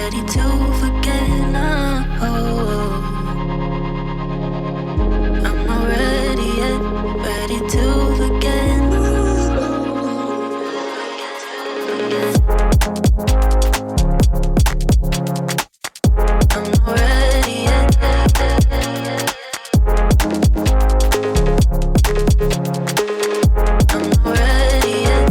ready to forget now. I'm not ready yet, ready to forget. I'm not ready yet. I'm not ready yet.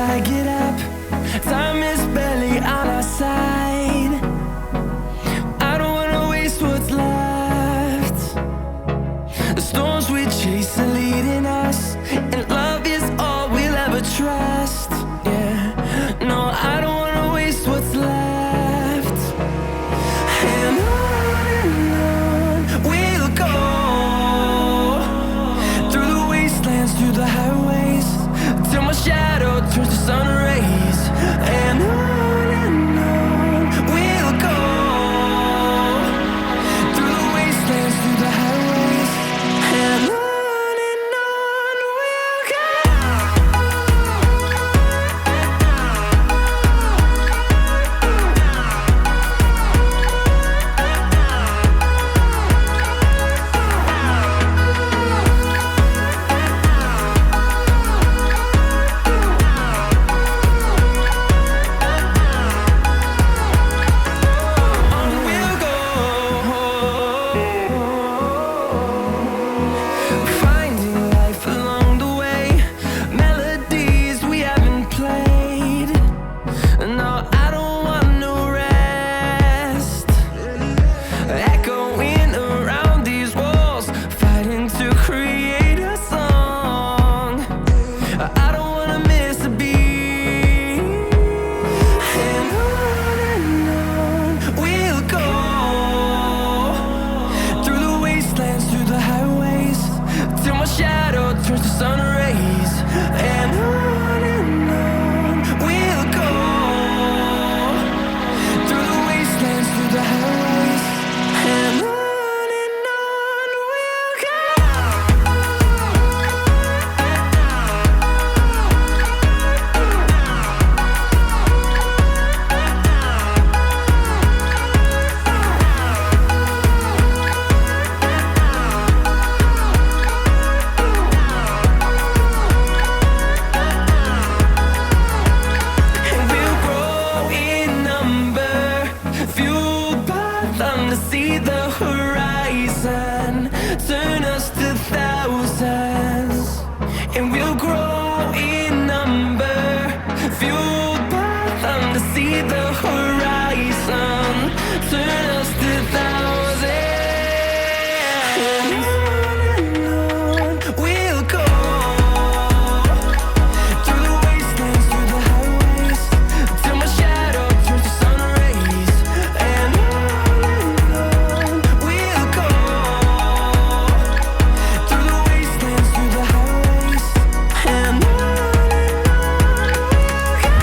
I get up. Time is barely on our side. I don't wanna waste what's left. The storms we chase are leading us, and love is all we'll ever trust. Yeah, no, I don't wanna waste what's left. And on we'll go, through the wastelands, through the highways, till my shadow turns to sun rays. And on we'll go, through the wastelands, through the highways, and on we'll go. Finding life along the way, melodies we haven't played. No, I don't want no rest. Echoing around these walls, fighting to create a song. I don't wanna miss a beat. And on we'll go, through the wastelands, through the highways, till my shadow turns to sun rays. And on we'll go, through the wastelands, through the highways, and on we'll go. And we'll grow in number, fueled by them to see the horizon, turn us to thousands. And we'll grow in number, fueled by them to see the horizon, turn us to thousands. And on we'll go, through the wastelands, through the highways, till my shadow turns to sun rays. And on we'll go, through the wastelands, through the highways, and on we'll go.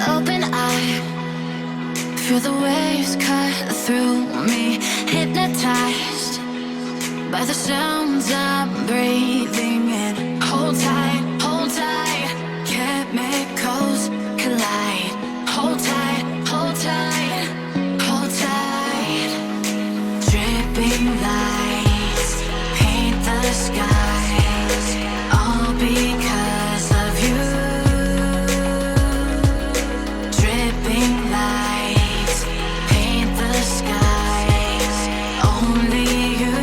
Open eye, feel the waves cut through me, hypnotized by the sounds I'm breathing in. Hold tight, chemicals collide. Hold tight, hold tight, hold tight. Dripping lights paint the skies, all because of you. Dripping lights paint the skies, only you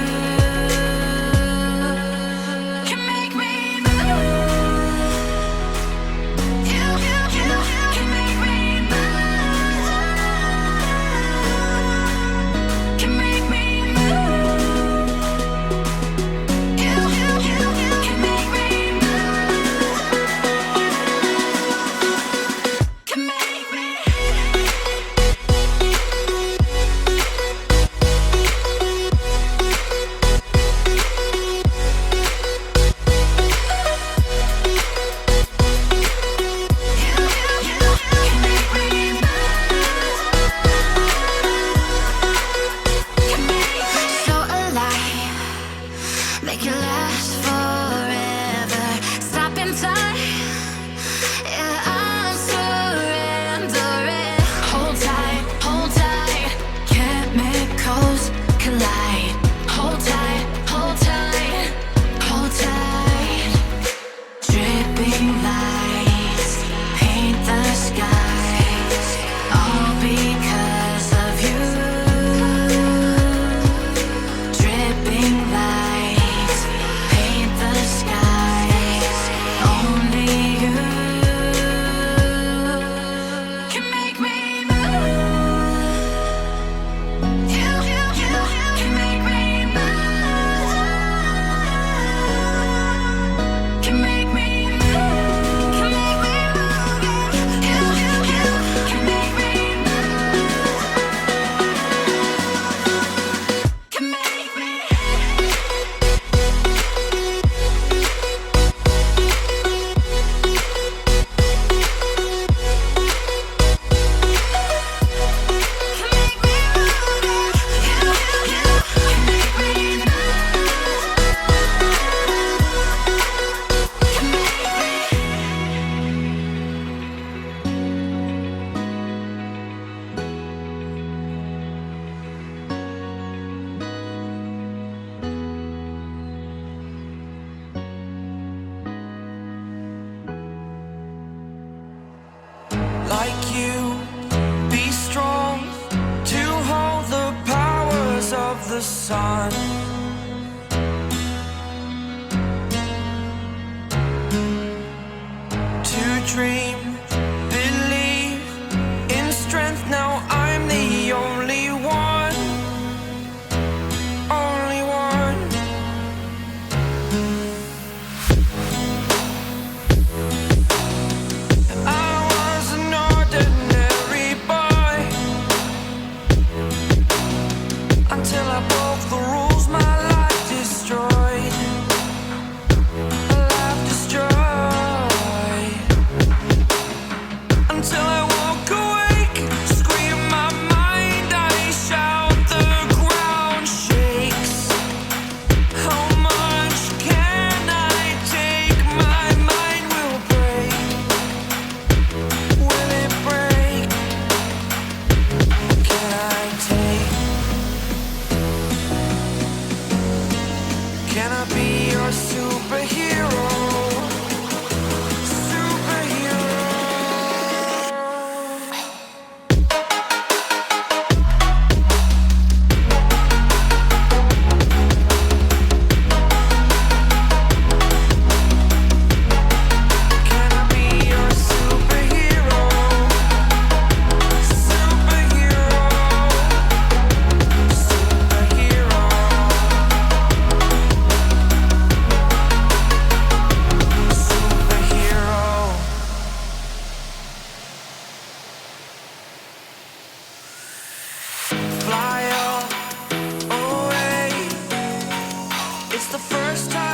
can make me move. the sun. To dream, believe in strength. Now I'm the only one, only one. I was an ordinary boy until I broke the rules. My life destroyed, a life destroyed. Until I walk awake, scream my mind, I shout, the ground shakes. How much can I take? My mind will break. Will it break? Can I take? Can I be your superhero? Superhero. Can I be your superhero? Superhero. Superhero. Superhero. Fly away. It's the first time